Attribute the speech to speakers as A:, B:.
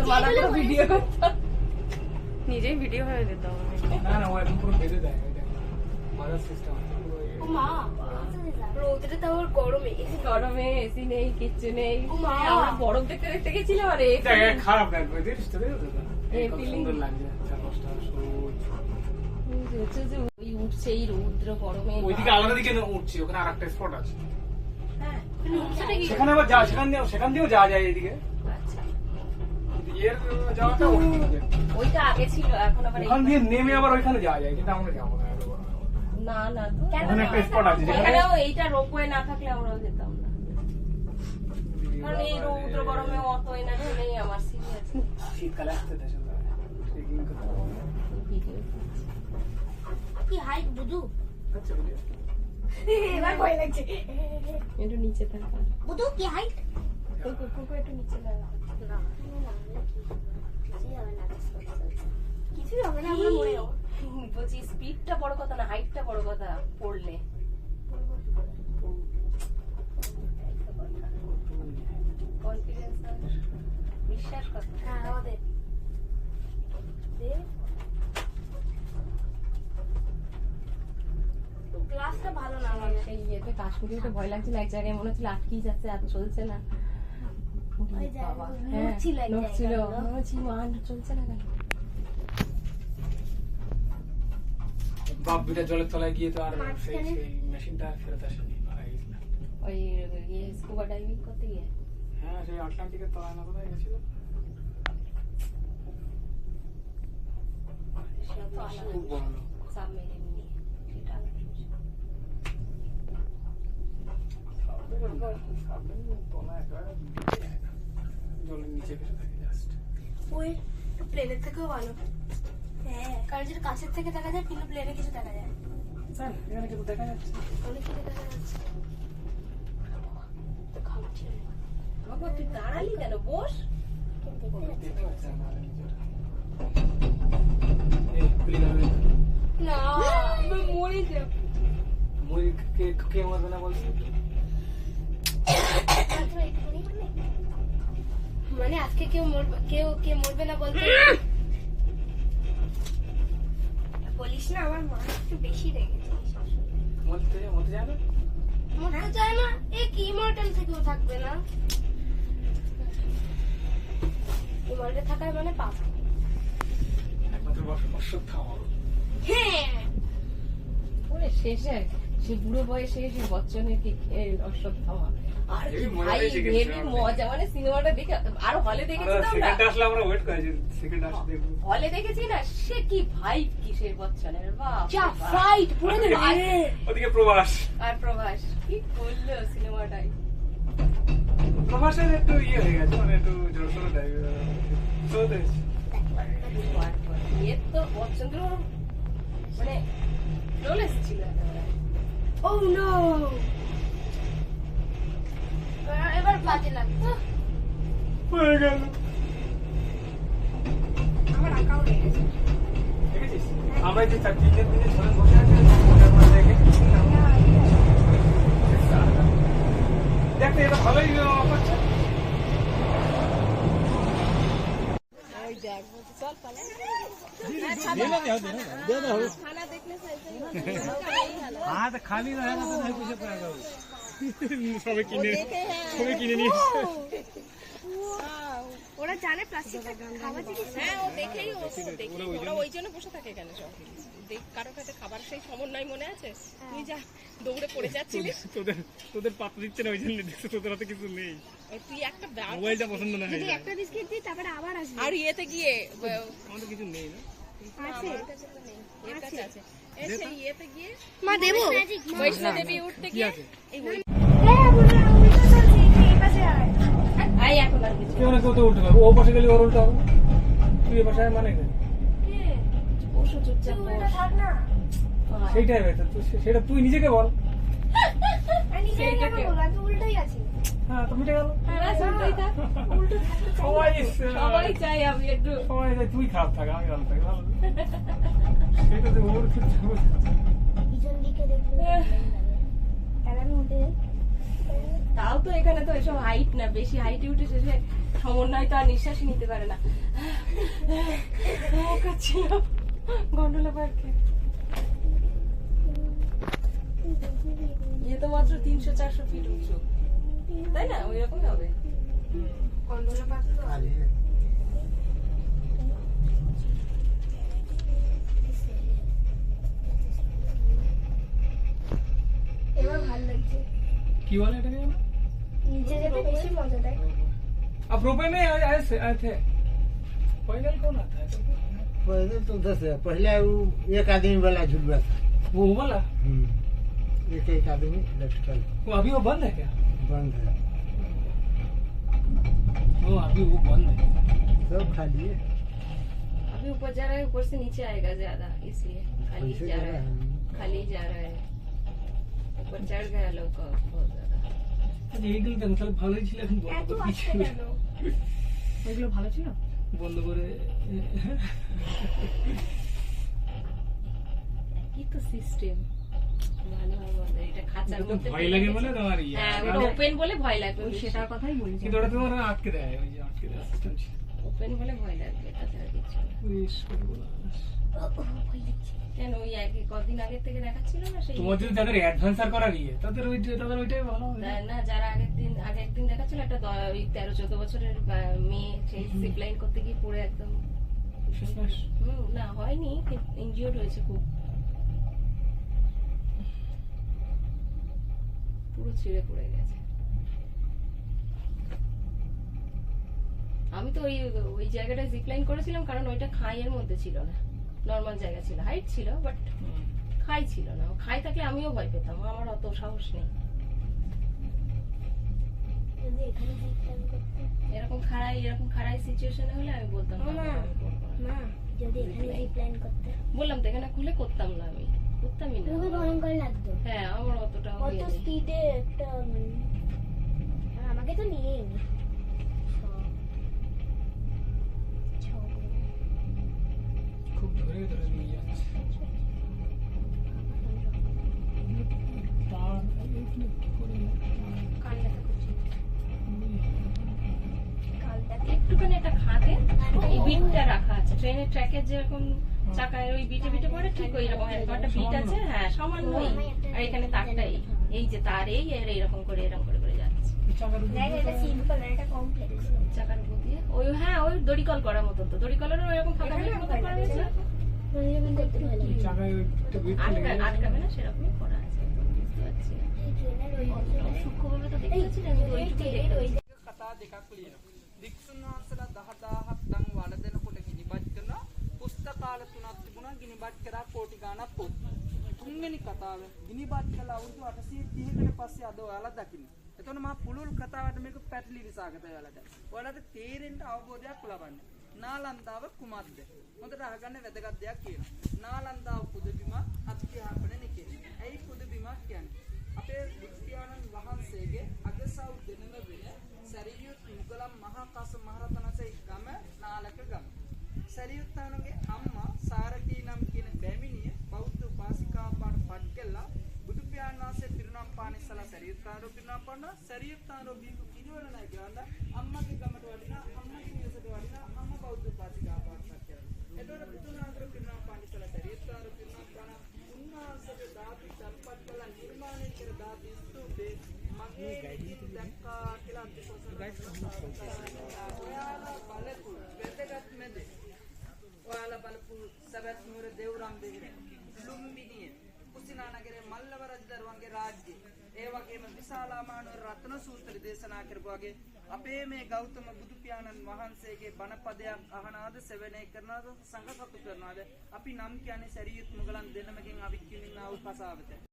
A: তোর মানা করে ভিডিও করতাম, নিজেই ভিডিও হয়ে যেত।
B: না না, ও একদম পুরো বেঁধে দেয়, মাদার সিস্টেম।
C: মা রোদটা তো আমার
A: গরমে এসি নেই, কিচ্ছু নেই, আমরা বরফ দেখতে দেখতে গেছিলাম। আরে
B: খারাপ লাগবে, দৃষ্টি দেখো কত সুন্দর লাগছে।
A: ওই উঠছে এই রৌদ্র গরমে,
B: ওইদিকে আলাদা দিকে উঠছি, ওখানে আরেকটা স্পট আছে,
A: হ্যাঁ
B: সেখানে আবার যা, সেখান দিয়েও যাওয়া যায় এইদিকে।
A: আচ্ছা,
B: এর যাওয়াটা
A: ওইটা আগে ছিল, এখন আবার
B: ওখান দিয়ে নেমে আবার ওইখানে যাওয়া যায়, কিন্তু আমরা যাবো না।
A: না না, তো
B: ওখানে একটা স্পট আছে যেখানে
A: এখানেও এইটা রোপওয়ে না থাকলে আমরাও যেতাম না, কারণ এই রৌদ্র গরমে অত এনার্জি নেই আমার। সিরিয়াস,
B: শীতকালে আসতে দেয় ট্রেকিং করতে হবে।
A: ভিডিও
C: কি হাইট বুদু?
B: আচ্ছা ভিডিও
C: এবার ভয় লাগছে।
A: একটু নিচে থাকা,
C: বুদু কি হাইট?
A: কুকুর একটু নিচে লাগা।
C: না কিছুই হবে না, আমরা মরে যাবো।
A: বলছি স্পিডটা বড় কথা না, হাইটটা বড় কথা পড়লে। কনফিডেন্স, বিশ্বাস কথা।
C: হ্যাঁ আমাদের ক্লাসটা ভালো না আমার।
A: সেই ইয়েতে কাশ্মীরে তো ভয় লাগছিল, এক জায়গায় মনে হচ্ছিল আটকেই যাচ্ছে, আর চলছে না।
C: ওই যে
A: বাবা,
C: নড়ছিল এক
A: নড়ছিল,
C: জায়গায়।
A: মনে হচ্ছিল মান চলছে না কেন।
B: বাপ্পিটা জলের তলায় গিয়ে তো আর সেই মেশিনটা ফেরত আসেনি, মারা গেছিল।
A: ওই স্কুবা ডাইভিং করতে গিয়ে,
B: হ্যাঁ সেই আটলান্টিকের তলায় না কোথায় গেছিল,
A: সেটা তো আলাদা
B: খুব বড় লোক।
A: সাবমেরিন নিয়ে, সেটা আলাদা বিষয়।
B: তলায় একেবারে জলের নিচে ভেসে থাকে জাস্ট।
C: ওই প্লেনের থেকেও ভালো। হ্যাঁ কারণ যেটা কাছের থেকে দেখা যায়, কিন্তু প্লেনে কিছু দেখা যায়।
B: স্যার এখানে কিছু দেখা যাচ্ছে,
C: অনেক কিছু দেখা যাচ্ছে। তো খাচ্ছি
A: বাবা তুই দাঁড়ালি কেন, বস।
B: দেখতে পাচ্ছে না নিজেরা। এই খুলি যাবে
C: না আমি মরে যাব।
B: মই কে মরবে না বলছি,
C: মানে আজকে কে মরবে না বলতে বলিস না, আমার মা একটু বেশি রেগেছে।
B: মরতে যায় না,
C: মরতে চায় না, কি ইমর্টাল থেকেও থাকবে না। ইমর্টাল থাকার মানে পাপ।
B: একমাত্র অশ্বত্থামা।
C: হ্যাঁ
A: ওরে শেষে সে বুড়ো বয়সে এসে বচ্চনের কি অশ্বত্থামা, আর কি
B: হেবি মজা
A: ভাই
B: পেয়েছি কিন্তু
A: হেভি মজা, মানে সিনেমাটা দেখে আরো হলে দেখেছি তো আমরা,
B: সেকেন্ড আসলে আমরা ওয়েট করেছি, সেকেন্ড আসলে দেখব।
A: হলে দেখেছি না, সে কি ভাইব কিসের বচ্চনের, বাপ
C: যা
A: রে বাপ।
C: ফাইট পুরো দিন।
B: ওদিকে প্রবাস,
A: আর প্রভাস কি করলো সিনেমাটাই।
B: প্রবাসের একটু ইয়ে হয়ে গেছে, মানে একটু জোরসোর টাইপের
A: এর তো বচ্চন মানে ফ্ললেস ছিল একেবারে।
C: ও নো এবার বাজে লাগছে
B: হয়ে গেল।
C: আমার অ্যাকাউন্ট লেগেছে।
B: দেখেছিস আমরা যে 3 দিন ধরে বসে আছি, দেখে দেখতে এটা ভালোই করছে।
A: ওই দেখ চল পালা, খানা দেখলে
B: খালি না সবাই কিনে নিয়ে
C: ওরা জানে প্লাস্টিক খাওয়া জিনিস।
A: হ্যাঁ ও দেখেই ওরা ওই জন্য বসে থাকে কেন সব কারো কাছে খাবার সেই সমন্বয় মনে আছে, তুই যা দৌড়ে পড়ে যাচ্ছিলিস,
B: তোদের পাত্র দিচ্ছে না ওই জন্য দেখছো, তোদের হাতে কিছু নেই,
A: তুই একটা
B: মোবাইলটা পছন্দ না
C: যদি একটা বিস্কিট দিই তারপরে আবার আসবে।
A: আর ইয়েতে গিয়ে
B: আমাদের কিছু নেই না।
C: আছে
A: আমার কাছে তো নেই, এর কাছে আছে, এই সেই ইয়েতে গিয়ে
C: মা দেবো
A: বৈষ্ণব দেবী উঠতে গিয়ে এই আই এখন আর কিছু
B: কেউ না কেউ তো উল্টে যাবে, ও পাশে গেলে ওর উল্টো হবে, তুই এ পাশে মানে
A: বসো চুপচাপ বস।
B: সেইটাই বেটার, সেটা তুই নিজেকে বল।
C: উল্টোই আছে।
B: হ্যাঁ তো মিটে গেল।
A: সবাই চাই আমি একটু
B: সবাই চাই তুই খারাপ থাক, আমি ভালো থাকি, ভালো সেটা তো ওর ক্ষেত্রে
C: পিছন দিকে দেখলে আমি উঠে
A: তাও অত এখানে তো এসব হাইট না, বেশি হাইটে উঠে শেষে সমন্বয় তো আর নিঃশ্বাসই নিতে পারে না। কাচ্ছিল গন্ডোলা পার্কে। ইয়ে তো মাত্র 300-400 ফিট উঁচু, তাই না? ওই রকমই হবে গন্ডোলা পার্ক তো।
C: এবার ভালো লাগছে,
B: কি বলে এটাকে জানো?
C: নিচে যেতে বেশি মজা দেয়।
B: आप रुपए में आए थे पैदल कौन आता है?
D: पहले तो 10 है, पहले वो एक आदमी वाला झुलवा था।
B: वो वाला
D: एक एक आदमी इलेक्ट्रिकल
B: वो अभी वो बंद है क्या?
D: बंद है,
B: वो अभी वो बंद है।
D: सब खाली है।
A: अभी ऊपर जा रहा है, ऊपर से नीचे आएगा ज्यादा, इसलिए खाली
D: पैसे
A: जा रहा है, खाली जा रहा है। ऊपर चढ़ गया लोग का बहुत ज्यादा।
B: আচ্ছা এইগুলো কেন তাহলে ভালোই ছিল, এখন বন্ধ
C: এত
B: করে
C: আসছে
B: দিয়েছে।
C: কেন?
A: এগুলো ভালো ছিল।
B: বন্ধ করে
A: কি তো সিস্টেম ভালো হবে, এটা খাঁচার
B: ওটা তো
A: মধ্যে
B: ভয় লাগে বলে তোমার ইয়ে।
A: হ্যাঁ, ওটা ওপেন বলে ভয় লাগবে, সেটার কথাই বলছি।
B: কিন্তু ওটা তোমার আটকে দেয়, ওই যে আটকে দেয় সিস্টেম ছিল।
A: ওপেন বলে ভয় লাগবে, তাছাড়া কিছু না।
B: ইস, কত বলা।
A: কেন ওই একই কদিন আগের থেকে দেখাচ্ছিল না সেই
B: তোমাদের যাদের অ্যাডভেঞ্চার করার ইয়ে তাদের ওইটাই ভালো হবে।
A: না, যারা আগে একদিন দেখাচ্ছিল একটা ওই 13-14 বছরের মেয়ে সেই জিপ লাইন করতে গিয়ে পড়ে একদম না হয়নি, ইনজিওর্ড হয়েছে খুব, পুরো ছিঁড়ে পড়ে গেছে। আমি তো ওই জায়গাটায় জিপ লাইন করেছিলাম কারণ ওইটা খাইয়ের মধ্যে ছিল না, নর্মাল জায়গা ছিল, হাইট ছিল বাট খাই ছিল না। খাই থাকলে আমিও ভয় পেতাম, আমার অত সাহস নেই।
C: যদি এখানে জিপ লাইন করতে,
A: এরকম খাড়াই সিচুয়েশনে হলে আমি বলতাম না,
C: না,
A: আমি করবো না।
C: মা যদি এখানে জিপ লাইন করতে
A: বললাম তো এখানে খুলে করতাম না, আমি করতামই না।
C: খুবই ভয়ঙ্কর লাগতো।
A: হ্যাঁ, আমার অতটা
C: কত স্পিডে একটা আর আমাকে তো নিয়েই নি।
B: খুব ধরে ধরে নিয়ে যাচ্ছে। তার এইখানে কি করে
C: কাল দেখা করছি, কাল দেখা
A: একটুখানি একটা খাতে এই বিটটা রাখা আছে, ট্রেনের ট্র্যাকের যেরকম চাকায় ওই বিটে বিটে পড়ে, ঠিক ওই রকম এরকম একটা বিট আছে। হ্যাঁ, সামান্যই। আর এখানে তারটাই, এই যে তার এরকম করে করে যাচ্ছে
B: চাকার উপর
C: দেখ, এটা সিম্পল না, এটা কমপ্লেক্স।
A: চাকার উপর দিয়ে। ওই হ্যাঁ, ওই দড়িকল করার মতো, তো দড়িকলেরও ওইরকম ফাঁকা বিট মতো করা হয়েছে।
C: দেখতে ভালো লাগে।
B: চাকায় ওইটা বিট করে
A: আটকাবে না সেরকমই করা আছে, একদম বুঝতে পারছি না।
C: এই ট্রেনের ওই
A: অতটাও সূক্ষ্মভাবে তো দেখতে পাচ্ছি না, কিন্তু ওইটুকুই দেখতে পাচ্ছি।
E: කතා දෙකක් ලියනවා. වික්ෂුන් වහන්සේලා 10000ක් දන් වඩ දෙනකොට ගිනිබත් කරනවා. පුස්තකාල තුනක් තිබුණා ගිනිබත් කරා කෝටි ගාණක් පොත්. තුන්වෙනි කතාව ගිනිබත් කළා අවුරුදු 830කට පස්සේ අද ඔයාලා දකින්න. එතකොට මම පුළුල් කතාවට මේක පැටලිලි සාගත ඔයාලට. ඔයාලට තේරෙන්න අවබෝධයක් ලබන්න. නාලන්දාව කුමක්ද? හොඳට අහගන්න වැදගත් දෙයක් කියනවා. නාලන්දාව පුදබිම අත්‍යාපන නිකේ. ඇයි පුදබිමක් කියන්නේ? අපේ බුද්ධයාණන් වහන්සේගේ අගසව් දෙනම වෙන සරියුත් මුගලන් මහා කස මහරතනසේ ගම නාලක ගම. සරියුත්තාණන්ගේ අම්මා සාරටි නම් කියන බැමිණිය බෞද්ධ උපාසිකාවට පත් කළා. බුදු පියාණන් වහන්සේ පිරිනමන පානිසලා සරියුත්තාණන් පිරිනමන පාන සරියුත්තාණන් බීපු කිරිවල නැහැ කියලා අම්මගේ ගමට වඩිනා අම්මගේ නිවසට වඩිනා අම්මා බෞද්ධ උපාසිකාවට පත් කළා. එතකොට බුදුන් වහන්සේ පිරිනමන පානිසලා සරියුත්තාණන් පිරිනමන පාන උන්වහන්සේගේ ධාතු සම්පත් කළ නිර්මාණය කර ධාතු ස්තූපේ මගේ ඉතින් දැක්කා කියලා ඔයාලා බලපු වැදගත් මැද ඔයාලා බලපු සවැත් නුවර දේවරම් දෙවියන් ලුම්බිනිය කුසිනානගරේ මල්ලව රජදරුවන්ගේ රාජ්‍යය ඒ වගේම විශාලාමානුවර රත්න සූත්‍ර දේශනා කරපු වගේ අපේ මේ ගෞතම බුදු පියාණන් වහන්සේගේ බණපදයක් අහනාද සෙවණේ කරනවාද සංඝ කතු කරනවාද අපි නම් කියන්නේ සරියුත් මුගලන් දෙනමකින් අවික්කින්නා වූ කසාවත